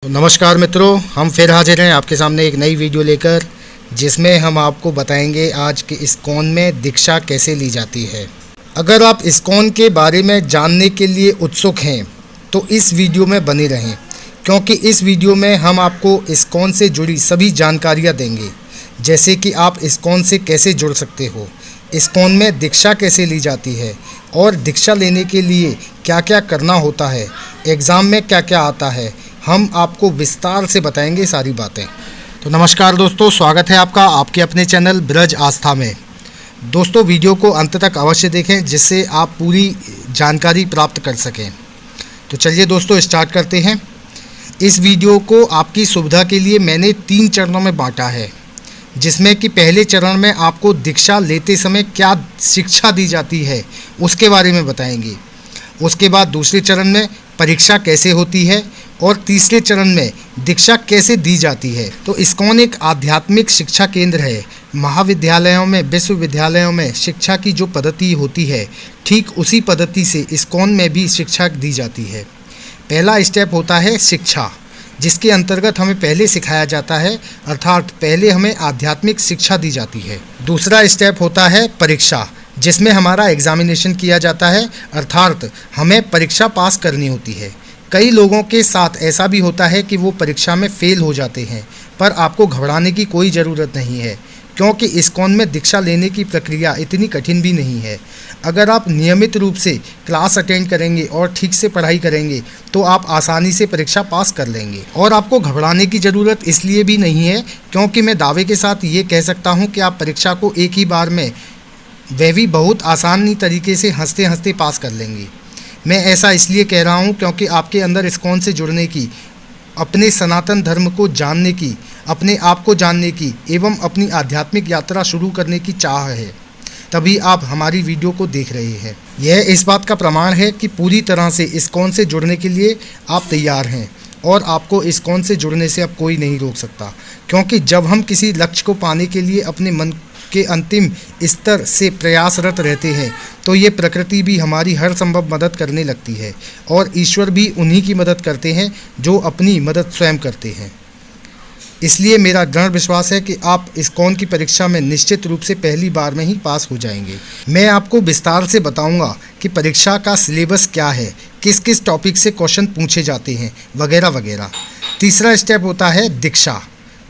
नमस्कार मित्रों, हम फिर हाजिर हैं आपके सामने एक नई वीडियो लेकर, जिसमें हम आपको बताएंगे आज के इस्कॉन में दीक्षा कैसे ली जाती है। अगर आप इस्कॉन के बारे में जानने के लिए उत्सुक हैं तो इस वीडियो में बने रहें, क्योंकि इस वीडियो में हम आपको इस्कॉन से जुड़ी सभी जानकारियां देंगे, जैसे कि आप इस्कॉन से कैसे जुड़ सकते हो, इस्कॉन में दीक्षा कैसे ली जाती है और दीक्षा लेने के लिए क्या क्या करना होता है, एग्ज़ाम में क्या क्या आता है। हम आपको विस्तार से बताएंगे सारी बातें। तो नमस्कार दोस्तों, स्वागत है आपका आपके अपने चैनल ब्रज आस्था में। दोस्तों, वीडियो को अंत तक अवश्य देखें, जिससे आप पूरी जानकारी प्राप्त कर सकें। तो चलिए दोस्तों, स्टार्ट करते हैं। इस वीडियो को आपकी सुविधा के लिए मैंने 3 चरणों में बांटा है, जिसमें कि पहले चरण में आपको दीक्षा लेते समय क्या शिक्षा दी जाती है उसके बारे में बताएंगे। उसके बाद दूसरे चरण में परीक्षा कैसे होती है और तीसरे चरण में दीक्षा कैसे दी जाती है। तो इस्कॉन एक आध्यात्मिक शिक्षा केंद्र है। महाविद्यालयों में, विश्वविद्यालयों में शिक्षा की जो पद्धति होती है, ठीक उसी पद्धति से इस्कॉन में भी शिक्षा दी जाती है। पहला स्टेप होता है शिक्षा, जिसके अंतर्गत हमें पहले सिखाया जाता है, अर्थात पहले हमें आध्यात्मिक शिक्षा दी जाती है। दूसरा स्टेप होता है परीक्षा, जिसमें हमारा एग्जामिनेशन किया जाता है, अर्थात हमें परीक्षा पास करनी होती है। कई लोगों के साथ ऐसा भी होता है कि वो परीक्षा में फ़ेल हो जाते हैं, पर आपको घबराने की कोई ज़रूरत नहीं है, क्योंकि इस्कॉन में दीक्षा लेने की प्रक्रिया इतनी कठिन भी नहीं है। अगर आप नियमित रूप से क्लास अटेंड करेंगे और ठीक से पढ़ाई करेंगे तो आप आसानी से परीक्षा पास कर लेंगे। और आपको घबराने की ज़रूरत इसलिए भी नहीं है, क्योंकि मैं दावे के साथ ये कह सकता हूँ कि आप परीक्षा को एक ही बार में, वह भी बहुत आसानी तरीके से हंसते हंसते पास कर लेंगे। मैं ऐसा इसलिए कह रहा हूँ क्योंकि आपके अंदर इस्कॉन से जुड़ने की, अपने सनातन धर्म को जानने की, अपने आप को जानने की एवं अपनी आध्यात्मिक यात्रा शुरू करने की चाह है, तभी आप हमारी वीडियो को देख रहे हैं। यह इस बात का प्रमाण है कि पूरी तरह से इस्कॉन से जुड़ने के लिए आप तैयार हैं और आपको इस्कॉन से जुड़ने से अब कोई नहीं रोक सकता। क्योंकि जब हम किसी लक्ष्य को पाने के लिए अपने मन के अंतिम स्तर से प्रयासरत रहते हैं, तो ये प्रकृति भी हमारी हर संभव मदद करने लगती है और ईश्वर भी उन्हीं की मदद करते हैं जो अपनी मदद स्वयं करते हैं। इसलिए मेरा दृढ़ विश्वास है कि आप इस्कॉन की परीक्षा में निश्चित रूप से पहली बार में ही पास हो जाएंगे। मैं आपको विस्तार से बताऊंगा कि परीक्षा का सिलेबस क्या है, किस किस टॉपिक से क्वेश्चन पूछे जाते हैं, वगैरह वगैरह। तीसरा स्टेप होता है दीक्षा।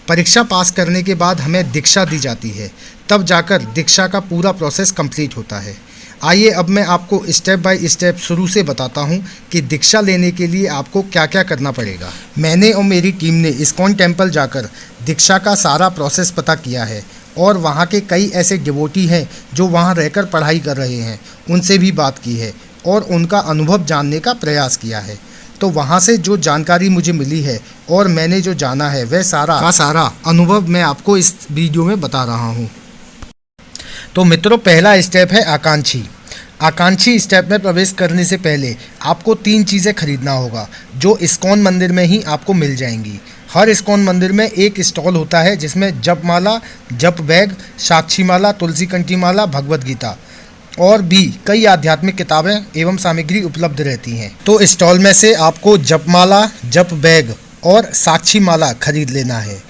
परीक्षा पास करने के बाद हमें दीक्षा दी जाती है, तब जाकर दीक्षा का पूरा प्रोसेस कंप्लीट होता है। आइए अब मैं आपको स्टेप बाय स्टेप शुरू से बताता हूं कि दीक्षा लेने के लिए आपको क्या क्या करना पड़ेगा। मैंने और मेरी टीम ने इस्कॉन टेम्पल जाकर दीक्षा का सारा प्रोसेस पता किया है और वहां के कई ऐसे डिवोटी हैं जो वहां रहकर पढ़ाई कर रहे हैं, उनसे भी बात की है और उनका अनुभव जानने का प्रयास किया है। तो वहाँ से जो जानकारी मुझे मिली है और मैंने जो जाना है, वह सारा अनुभव मैं आपको इस वीडियो में बता रहा हूँ। तो मित्रों, पहला स्टेप है आकांक्षी। आकांक्षी स्टेप में प्रवेश करने से पहले आपको 3 चीज़ें खरीदना होगा, जो इस्कॉन मंदिर में ही आपको मिल जाएंगी। हर इस्कॉन मंदिर में एक स्टॉल होता है, जिसमें जप माला, जप बैग, साक्षी माला, तुलसी कंठी माला, भगवद गीता और भी कई आध्यात्मिक किताबें एवं सामग्री उपलब्ध रहती हैं। तो स्टॉल में से आपको जपमाला, जप बैग और साक्षी माला खरीद लेना है।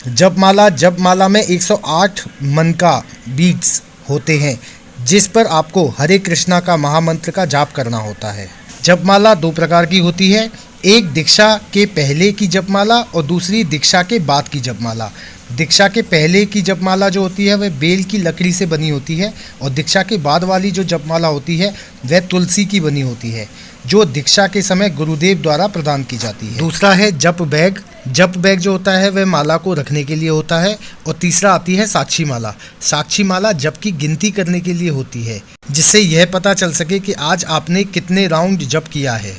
जपमाला में 108 मन का बीट्स होते हैं, जिस पर आपको हरे कृष्णा का महामंत्र का जाप करना होता है। जपमाला 2 प्रकार की होती है, एक दीक्षा के पहले की जपमाला और दूसरी दीक्षा के बाद की जपमाला। दीक्षा के पहले की जपमाला जो होती है वह बेल की लकड़ी से बनी होती है और दीक्षा के बाद वाली जो जपमाला होती है वह तुलसी की बनी होती है, जो दीक्षा के समय गुरुदेव द्वारा प्रदान की जाती है। दूसरा है जप बैग। जप बैग जो होता है वह माला को रखने के लिए होता है। और तीसरा आती है साक्षी माला। साक्षी माला जप की गिनती करने के लिए होती है, जिससे यह पता चल सके कि आज आपने कितने राउंड जप किया है।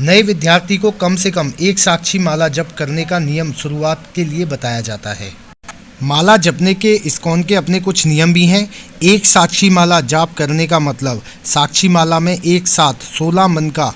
नए विद्यार्थी को कम से कम 1 साक्षी माला जप करने का नियम शुरुआत के लिए बताया जाता है। माला जपने के इस्कॉन के अपने कुछ नियम भी हैं। 1 साक्षी माला जाप करने का मतलब साक्षी माला में एक साथ 16 मन का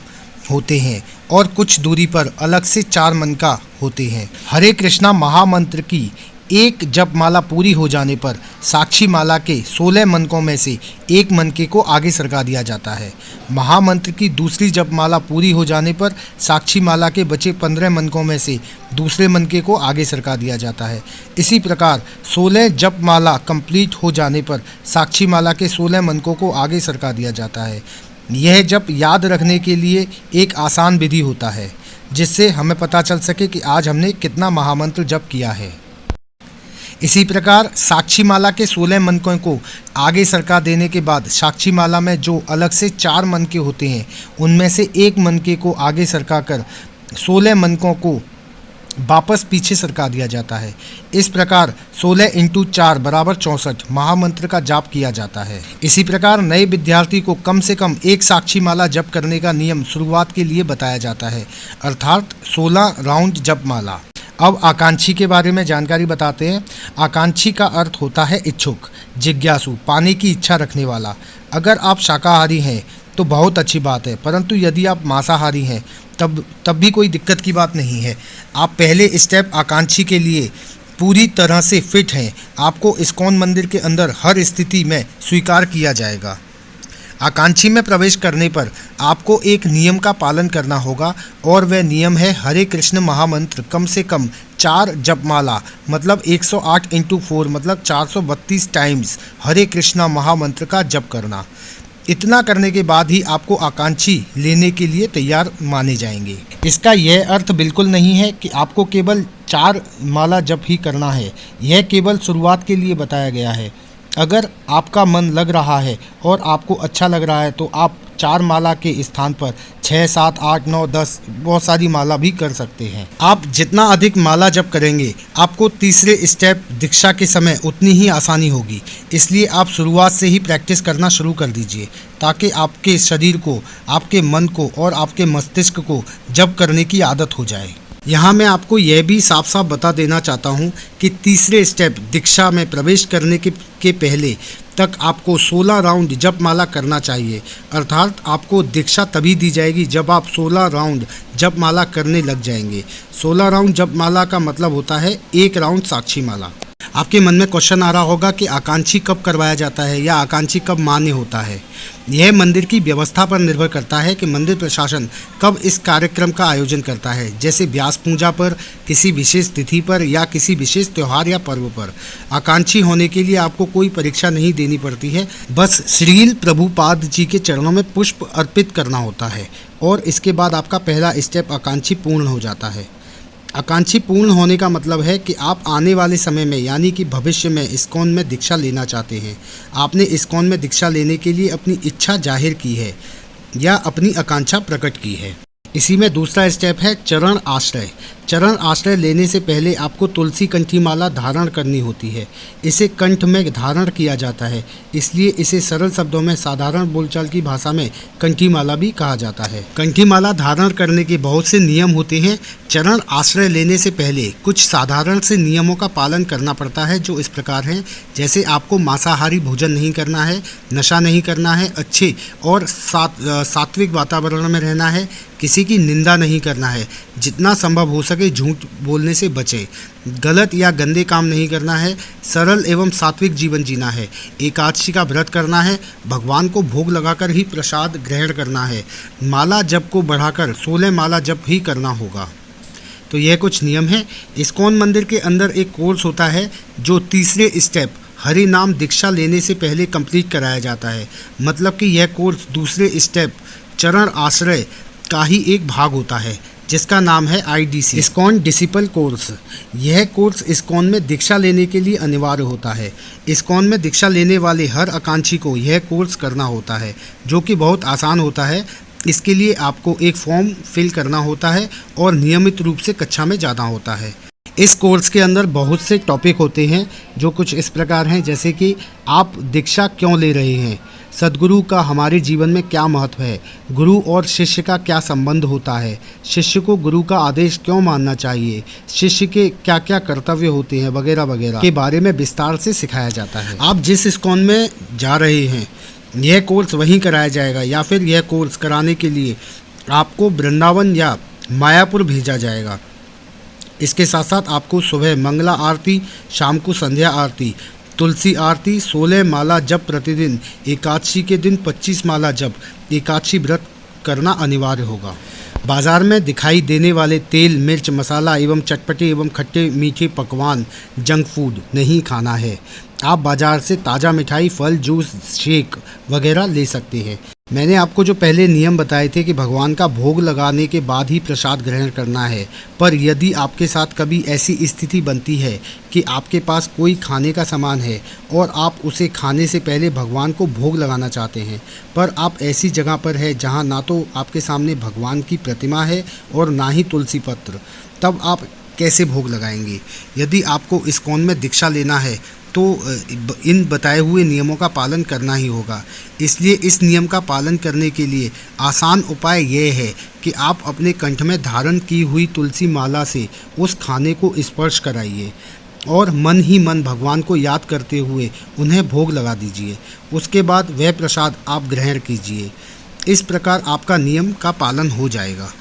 होते हैं और कुछ दूरी पर अलग से 4 मन का होते हैं। हरे कृष्णा महामंत्र की एक जपमाला पूरी हो जाने पर साक्षी माला के 16 मनकों में से एक मनके को आगे सरका दिया जाता है। महामंत्र की दूसरी जपमाला पूरी हो जाने पर साक्षी माला के बचे 15 मनकों में से दूसरे मनके को आगे सरका दिया जाता है। इसी प्रकार 16 जपमाला कंप्लीट हो जाने पर साक्षी माला के 16 मनकों को आगे सरका दिया जाता है। यह जप याद रखने के लिए एक आसान विधि होता है, जिससे हमें पता चल सके कि आज हमने कितना महामंत्र जप किया है। इसी प्रकार साक्षी माला के 16 मनकों को आगे सरका देने के बाद साक्षी माला में जो अलग से 4 मनके होते हैं, उनमें से एक मनके को आगे सरका कर 16 मनकों को वापस पीछे सरका दिया जाता है। इस प्रकार 16 × 4 = 64 महामंत्र का जाप किया जाता है। इसी प्रकार नए विद्यार्थी को कम से कम एक साक्षी माला जप करने का नियम शुरुआत के लिए बताया जाता है, अर्थात 16 राउंड जप माला। अब आकांक्षी के बारे में जानकारी बताते हैं। आकांक्षी का अर्थ होता है इच्छुक, जिज्ञासु, पाने की इच्छा रखने वाला। अगर आप शाकाहारी हैं तो बहुत अच्छी बात है, परंतु यदि आप मांसाहारी हैं तब भी कोई दिक्कत की बात नहीं है। आप पहले स्टेप आकांक्षी के लिए पूरी तरह से फिट हैं। आपको इस्कॉन मंदिर के अंदर हर स्थिति में स्वीकार किया जाएगा। आकांक्षी में प्रवेश करने पर आपको एक नियम का पालन करना होगा, और वह नियम है हरे कृष्ण महामंत्र कम से कम 4 जपमाला मतलब 108 × 4 मतलब 432 टाइम्स हरे कृष्णा महामंत्र का जप करना। इतना करने के बाद ही आपको आकांक्षी लेने के लिए तैयार माने जाएंगे। इसका यह अर्थ बिल्कुल नहीं है कि आपको केवल 4 माला जप ही करना है। यह केवल शुरुआत के लिए बताया गया है। अगर आपका मन लग रहा है और आपको अच्छा लग रहा है तो आप 4 माला के स्थान पर 6, 7, 8, 9, 10 बहुत सारी माला भी कर सकते हैं। आप जितना अधिक माला जप करेंगे, आपको तीसरे स्टेप दीक्षा के समय उतनी ही आसानी होगी। इसलिए आप शुरुआत से ही प्रैक्टिस करना शुरू कर दीजिए, ताकि आपके शरीर को, आपके मन को और आपके मस्तिष्क को जप करने की आदत हो जाए। यहाँ मैं आपको यह भी साफ साफ बता देना चाहता हूँ कि तीसरे स्टेप दीक्षा में प्रवेश करने के पहले तक आपको 16 राउंड जप माला करना चाहिए। अर्थात आपको दीक्षा तभी दी जाएगी जब आप 16 राउंड जप माला करने लग जाएंगे। 16 राउंड जप माला का मतलब होता है 1 राउंड साक्षी माला। आपके मन में क्वेश्चन आ रहा होगा कि आकांक्षी कब करवाया जाता है या आकांक्षी कब मान्य होता है। यह मंदिर की व्यवस्था पर निर्भर करता है कि मंदिर प्रशासन कब इस कार्यक्रम का आयोजन करता है, जैसे व्यास पूजा पर, किसी विशेष तिथि पर या किसी विशेष त्यौहार या पर्व पर। आकांक्षी होने के लिए आपको कोई परीक्षा नहीं देनी पड़ती है, बस श्रील प्रभुपाद जी के चरणों में पुष्प अर्पित करना होता है और इसके बाद आपका पहला स्टेप आकांक्षी पूर्ण हो जाता है। आकांक्षी पूर्ण होने का मतलब है कि आप आने वाले समय में यानी कि भविष्य में इस्कॉन में दीक्षा लेना चाहते हैं। आपने इस्कॉन में दीक्षा लेने के लिए अपनी इच्छा जाहिर की है या अपनी आकांक्षा प्रकट की है। इसी में दूसरा स्टेप है चरण आश्रय। चरण आश्रय लेने से पहले आपको तुलसी कंठी माला धारण करनी होती है। इसे कंठ में धारण किया जाता है, इसलिए इसे सरल शब्दों में साधारण बोलचाल की भाषा में कंठी माला भी कहा जाता है। कंठी माला धारण करने के बहुत से नियम होते हैं। चरण आश्रय लेने से पहले कुछ साधारण से नियमों का पालन करना पड़ता है, जो इस प्रकार हैं। जैसे आपको मांसाहारी भोजन नहीं करना है, नशा नहीं करना है, अच्छे और सात्विक वातावरण में रहना है, किसी की निंदा नहीं करना है, जितना संभव हो सके झूठ बोलने से बचें, गलत या गंदे काम नहीं करना है, सरल एवं सात्विक जीवन जीना है, एकादशी का व्रत करना है, भगवान को भोग लगाकर ही प्रसाद ग्रहण करना है, माला जप को बढ़ाकर 16 माला जप ही करना होगा। तो यह कुछ नियम है। इस्कॉन मंदिर के अंदर एक कोर्स होता है जो तीसरे स्टेप हरि नाम दीक्षा लेने से पहले कंप्लीट कराया जाता है। मतलब कि यह कोर्स दूसरे स्टेप चरण आश्रय का ही एक भाग होता है, जिसका नाम है IDC इस्कॉन डिसिपल कोर्स। यह कोर्स इस्कॉन में दीक्षा लेने के लिए अनिवार्य होता है। इस्कॉन में दीक्षा लेने वाले हर आकांक्षी को यह कोर्स करना होता है, जो कि बहुत आसान होता है। इसके लिए आपको एक फॉर्म फिल करना होता है और नियमित रूप से कक्षा में जाना होता है। इस कोर्स के अंदर बहुत से टॉपिक होते हैं जो कुछ इस प्रकार हैं, जैसे कि आप दीक्षा क्यों ले रहे हैं, सद्गुरु का हमारे जीवन में क्या महत्व है, गुरु और शिष्य का क्या संबंध होता है, शिष्य को गुरु का आदेश क्यों मानना चाहिए, शिष्य के क्या क्या कर्तव्य होते हैं वगैरह वगैरह के बारे में विस्तार से सिखाया जाता है। आप जिस इस्कॉन में जा रहे हैं यह कोर्स वहीं कराया जाएगा, या फिर यह कोर्स कराने के लिए आपको वृंदावन या मायापुर भेजा जाएगा। इसके साथ साथ आपको सुबह मंगला आरती, शाम को संध्या आरती, तुलसी आरती, 16 माला जप प्रतिदिन, एकादशी के दिन 25 माला जप, एकादशी व्रत करना अनिवार्य होगा। बाज़ार में दिखाई देने वाले तेल, मिर्च, मसाला एवं चटपटे एवं खट्टे मीठे पकवान, जंक फूड नहीं खाना है। आप बाज़ार से ताज़ा मिठाई, फल, जूस, शेक वगैरह ले सकते हैं। मैंने आपको जो पहले नियम बताए थे कि भगवान का भोग लगाने के बाद ही प्रसाद ग्रहण करना है, पर यदि आपके साथ कभी ऐसी स्थिति बनती है कि आपके पास कोई खाने का सामान है और आप उसे खाने से पहले भगवान को भोग लगाना चाहते हैं, पर आप ऐसी जगह पर है जहां ना तो आपके सामने भगवान की प्रतिमा है और ना ही तुलसी पत्र, तब आप कैसे भोग लगाएंगे? यदि आपको इस्कॉन में दीक्षा लेना है तो इन बताए हुए नियमों का पालन करना ही होगा। इसलिए इस नियम का पालन करने के लिए आसान उपाय यह है कि आप अपने कंठ में धारण की हुई तुलसी माला से उस खाने को स्पर्श कराइए और मन ही मन भगवान को याद करते हुए उन्हें भोग लगा दीजिए। उसके बाद वह प्रसाद आप ग्रहण कीजिए। इस प्रकार आपका नियम का पालन हो जाएगा।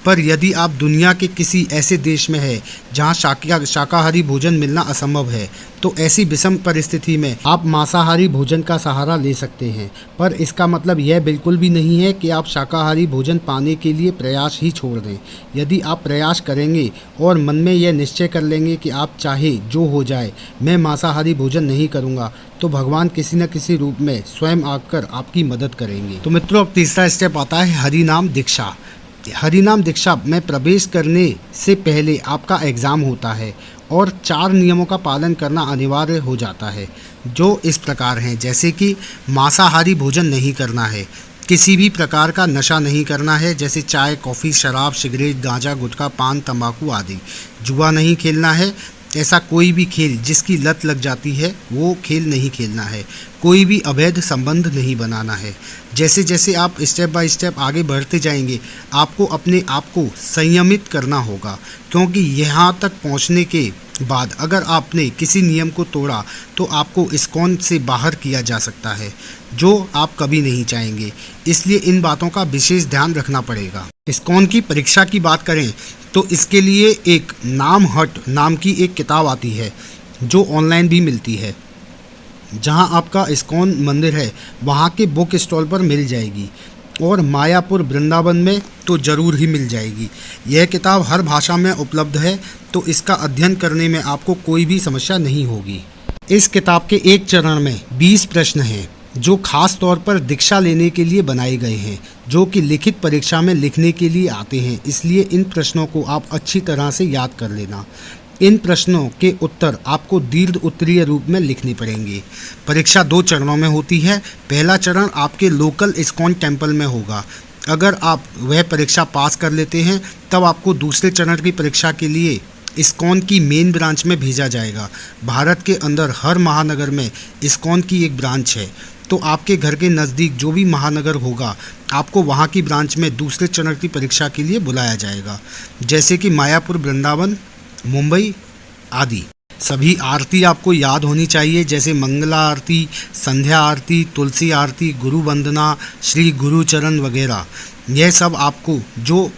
पर यदि आप दुनिया के किसी ऐसे देश में है जहां शाकाहारी भोजन मिलना असंभव है, तो ऐसी विषम परिस्थिति में आप मांसाहारी भोजन का सहारा ले सकते हैं। पर इसका मतलब यह बिल्कुल भी नहीं है कि आप शाकाहारी भोजन पाने के लिए प्रयास ही छोड़ दें। यदि आप प्रयास करेंगे और मन में यह निश्चय कर लेंगे कि आप चाहे जो हो जाए मैं मांसाहारी भोजन नहीं करूँगा, तो भगवान किसी न किसी रूप में स्वयं आकर आपकी मदद करेंगे। तो मित्रों, अब तीसरा स्टेप आता है हरिनाम दीक्षा। हरिनाम दीक्षा में प्रवेश करने से पहले आपका एग्ज़ाम होता है और 4 नियमों का पालन करना अनिवार्य हो जाता है, जो इस प्रकार हैं। जैसे कि मांसाहारी भोजन नहीं करना है, किसी भी प्रकार का नशा नहीं करना है, जैसे चाय, कॉफ़ी, शराब, सिगरेट, गांजा, गुटखा, पान, तंबाकू आदि। जुआ नहीं खेलना है, ऐसा कोई भी खेल जिसकी लत लग जाती है वो खेल नहीं खेलना है। कोई भी अवैध संबंध नहीं बनाना है। जैसे जैसे आप स्टेप बाय स्टेप आगे बढ़ते जाएंगे, आपको अपने आप को संयमित करना होगा, क्योंकि यहाँ तक पहुँचने के बाद अगर आपने किसी नियम को तोड़ा तो आपको इस्कॉन से बाहर किया जा सकता है, जो आप कभी नहीं चाहेंगे। इसलिए इन बातों का विशेष ध्यान रखना पड़ेगा। इस्कॉन की परीक्षा की बात करें तो इसके लिए एक नाम हट नाम की एक किताब आती है, जो ऑनलाइन भी मिलती है। जहां आपका इस्कॉन मंदिर है वहां के बुक स्टॉल पर मिल जाएगी, और मायापुर वृंदावन में तो ज़रूर ही मिल जाएगी। यह किताब हर भाषा में उपलब्ध है, तो इसका अध्ययन करने में आपको कोई भी समस्या नहीं होगी। इस किताब के एक चरण में 20 प्रश्न हैं, जो खास तौर पर दीक्षा लेने के लिए बनाए गए हैं, जो कि लिखित परीक्षा में लिखने के लिए आते हैं। इसलिए इन प्रश्नों को आप अच्छी तरह से याद कर लेना। इन प्रश्नों के उत्तर आपको दीर्घ उत्तरीय रूप में लिखने पड़ेंगे। परीक्षा 2 चरणों में होती है। पहला चरण आपके लोकल इस्कॉन टेम्पल में होगा। अगर आप वह परीक्षा पास कर लेते हैं, तब आपको दूसरे चरण की परीक्षा के लिए इस्कॉन की मेन ब्रांच में भेजा जाएगा। भारत के अंदर हर महानगर में इस्कॉन की एक ब्रांच है, तो आपके घर के नज़दीक जो भी महानगर होगा, आपको वहाँ की ब्रांच में दूसरे चरण की परीक्षा के लिए बुलाया जाएगा। जैसे कि मायापुर, वृंदावन, मुंबई आदि। सभी आरती आपको याद होनी चाहिए, जैसे मंगला आरती, संध्या आरती, तुलसी आरती, गुरु वंदना, श्री गुरु चरण वगैरह। यह सब आपको जो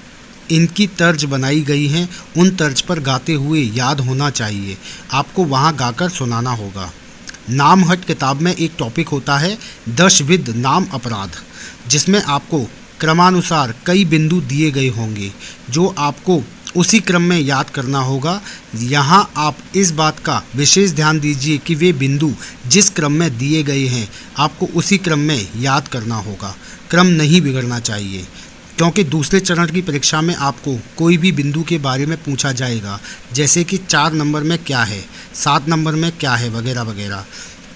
इनकी तर्ज बनाई गई हैं उन तर्ज पर गाते हुए याद होना चाहिए। आपको वहाँ गाकर सुनाना होगा। नाम हट किताब में एक टॉपिक होता है 10 विध नाम अपराध, जिसमें आपको क्रमानुसार कई बिंदु दिए गए होंगे, जो आपको उसी क्रम में याद करना होगा। यहाँ आप इस बात का विशेष ध्यान दीजिए कि वे बिंदु जिस क्रम में दिए गए हैं आपको उसी क्रम में याद करना होगा। क्रम नहीं बिगड़ना चाहिए, क्योंकि दूसरे चरण की परीक्षा में आपको कोई भी बिंदु के बारे में पूछा जाएगा, जैसे कि 4 नंबर में क्या है, 7 नंबर में क्या है वगैरह वगैरह।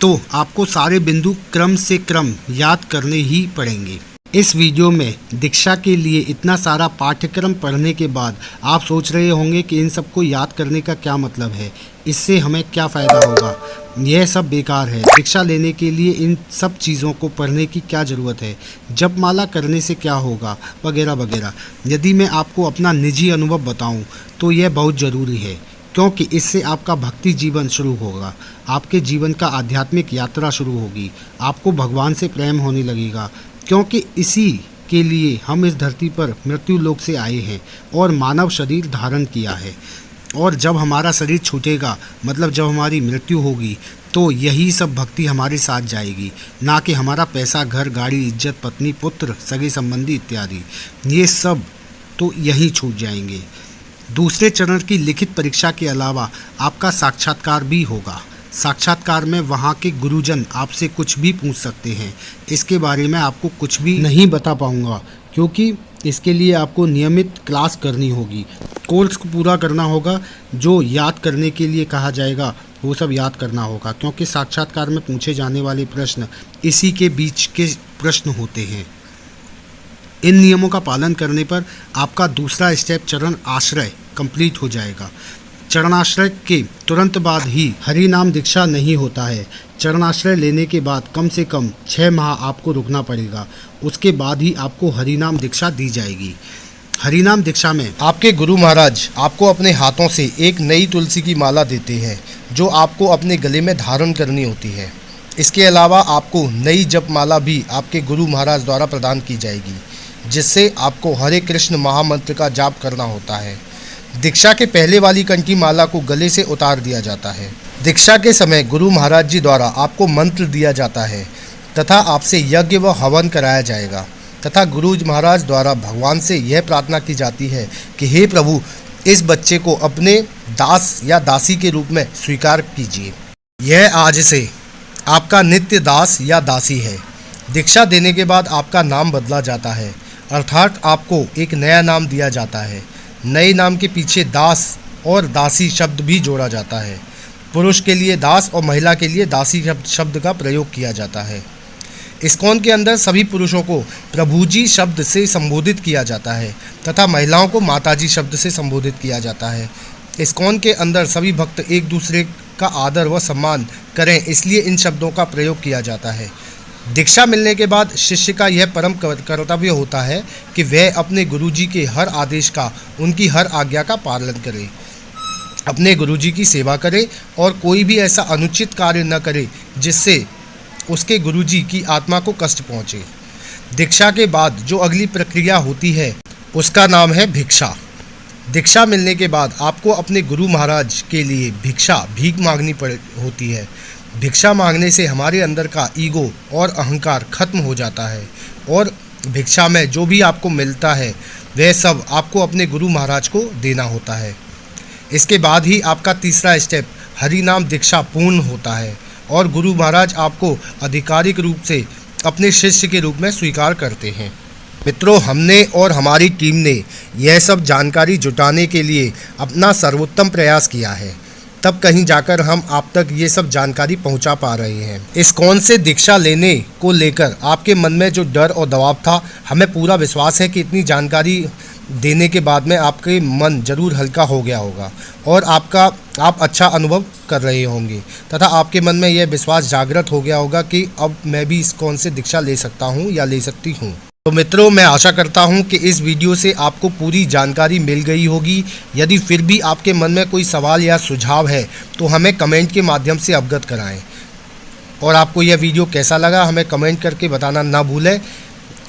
तो आपको सारे बिंदु क्रम से क्रम याद करने ही पड़ेंगे। इस वीडियो में दीक्षा के लिए इतना सारा पाठ्यक्रम पढ़ने के बाद आप सोच रहे होंगे कि इन सबको याद करने का क्या मतलब है, इससे हमें क्या फ़ायदा होगा, यह सब बेकार है। दीक्षा लेने के लिए इन सब चीज़ों को पढ़ने की क्या ज़रूरत है, जपमाला करने से क्या होगा वगैरह वगैरह। यदि मैं आपको अपना निजी अनुभव बताऊं तो यह बहुत ज़रूरी है, क्योंकि इससे आपका भक्ति जीवन शुरू होगा, आपके जीवन का आध्यात्मिक यात्रा शुरू होगी, आपको भगवान से प्रेम होने लगेगा, क्योंकि इसी के लिए हम इस धरती पर मृत्यु लोक से आए हैं और मानव शरीर धारण किया है। और जब हमारा शरीर छूटेगा, मतलब जब हमारी मृत्यु होगी, तो यही सब भक्ति हमारे साथ जाएगी, ना कि हमारा पैसा, घर, गाड़ी, इज्जत, पत्नी, पुत्र, सगे संबंधी इत्यादि। ये सब तो यही छूट जाएंगे। दूसरे चरण की लिखित परीक्षा के अलावा आपका साक्षात्कार भी होगा। साक्षात्कार में वहाँ के गुरुजन आपसे कुछ भी पूछ सकते हैं। इसके बारे में आपको कुछ भी नहीं बता पाऊँगा, क्योंकि इसके लिए आपको नियमित क्लास करनी होगी, कोर्स को पूरा करना होगा। जो याद करने के लिए कहा जाएगा वो सब याद करना होगा, क्योंकि साक्षात्कार में पूछे जाने वाले प्रश्न इसी के बीच के प्रश्न होते हैं। इन नियमों का पालन करने पर आपका दूसरा स्टेप चरण आश्रय कंप्लीट हो जाएगा। चरणाश्रय के तुरंत बाद ही हरि नाम दीक्षा नहीं होता है। चरणाश्रय लेने के बाद कम से कम 6 माह आपको रुकना पड़ेगा। उसके बाद ही आपको हरि नाम दीक्षा दी जाएगी। हरि नाम दीक्षा में आपके गुरु महाराज आपको अपने हाथों से एक नई तुलसी की माला देते हैं, जो आपको अपने गले में धारण करनी होती है। इसके अलावा आपको नई जप माला भी आपके गुरु महाराज द्वारा प्रदान की जाएगी, जिससे आपको हरे कृष्ण महामंत्र का जाप करना होता है। दीक्षा के पहले वाली कंठी माला को गले से उतार दिया जाता है। दीक्षा के समय गुरु महाराज जी द्वारा आपको मंत्र दिया जाता है तथा आपसे यज्ञ व हवन कराया जाएगा, तथा गुरु महाराज द्वारा भगवान से यह प्रार्थना की जाती है कि हे प्रभु, इस बच्चे को अपने दास या दासी के रूप में स्वीकार कीजिए। यह आज से आपका नित्य दास या दासी है। दीक्षा देने के बाद आपका नाम बदला जाता है, अर्थात आपको एक नया नाम दिया जाता है। नए नाम के पीछे दास और दासी शब्द भी जोड़ा जाता है। पुरुष के लिए दास और महिला के लिए दासी शब्द का प्रयोग किया जाता है। इस्कॉन के अंदर सभी पुरुषों को प्रभुजी शब्द से संबोधित किया जाता है तथा महिलाओं को माताजी शब्द से संबोधित किया जाता है। इस्कॉन के अंदर सभी भक्त एक दूसरे का आदर व सम्मान करें, इसलिए इन शब्दों का प्रयोग किया जाता है। दीक्षा मिलने के बाद शिष्य का यह परम कर्तव्य होता है कि वह अपने गुरुजी के हर आदेश का, उनकी हर आज्ञा का पालन करे, अपने गुरुजी की सेवा करे और कोई भी ऐसा अनुचित कार्य न करे जिससे उसके गुरुजी की आत्मा को कष्ट पहुँचे। दीक्षा के बाद जो अगली प्रक्रिया होती है उसका नाम है भिक्षा। दीक्षा मिलने के बाद आपको अपने गुरु महाराज के लिए भीख मांगनी होती है। भिक्षा मांगने से हमारे अंदर का ईगो और अहंकार खत्म हो जाता है और भिक्षा में जो भी आपको मिलता है वह सब आपको अपने गुरु महाराज को देना होता है। इसके बाद ही आपका तीसरा स्टेप हरि नाम दीक्षा पूर्ण होता है और गुरु महाराज आपको आधिकारिक रूप से अपने शिष्य के रूप में स्वीकार करते हैं। मित्रों, हमने और हमारी टीम ने यह सब जानकारी जुटाने के लिए अपना सर्वोत्तम प्रयास किया है, तब कहीं जाकर हम आप तक ये सब जानकारी पहुंचा पा रहे हैं। इस्कॉन से दीक्षा लेने को लेकर आपके मन में जो डर और दबाव था, हमें पूरा विश्वास है कि इतनी जानकारी देने के बाद में आपके मन जरूर हल्का हो गया होगा और आप अच्छा अनुभव कर रहे होंगे तथा आपके मन में यह विश्वास जागृत हो गया होगा कि अब मैं भी इस्कॉन से दीक्षा ले सकता हूँ या ले सकती हूँ। तो मित्रों, मैं आशा करता हूं कि इस वीडियो से आपको पूरी जानकारी मिल गई होगी। यदि फिर भी आपके मन में कोई सवाल या सुझाव है तो हमें कमेंट के माध्यम से अवगत कराएं। और आपको यह वीडियो कैसा लगा हमें कमेंट करके बताना ना भूलें।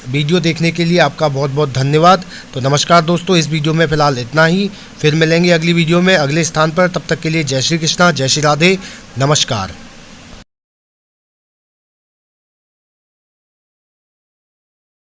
वीडियो देखने के लिए आपका बहुत बहुत धन्यवाद। तो नमस्कार दोस्तों, इस वीडियो में फ़िलहाल इतना ही। फिर मिलेंगे अगली वीडियो में अगले स्थान पर। तब तक के लिए जय श्री कृष्णा, जय श्री राधे, नमस्कार।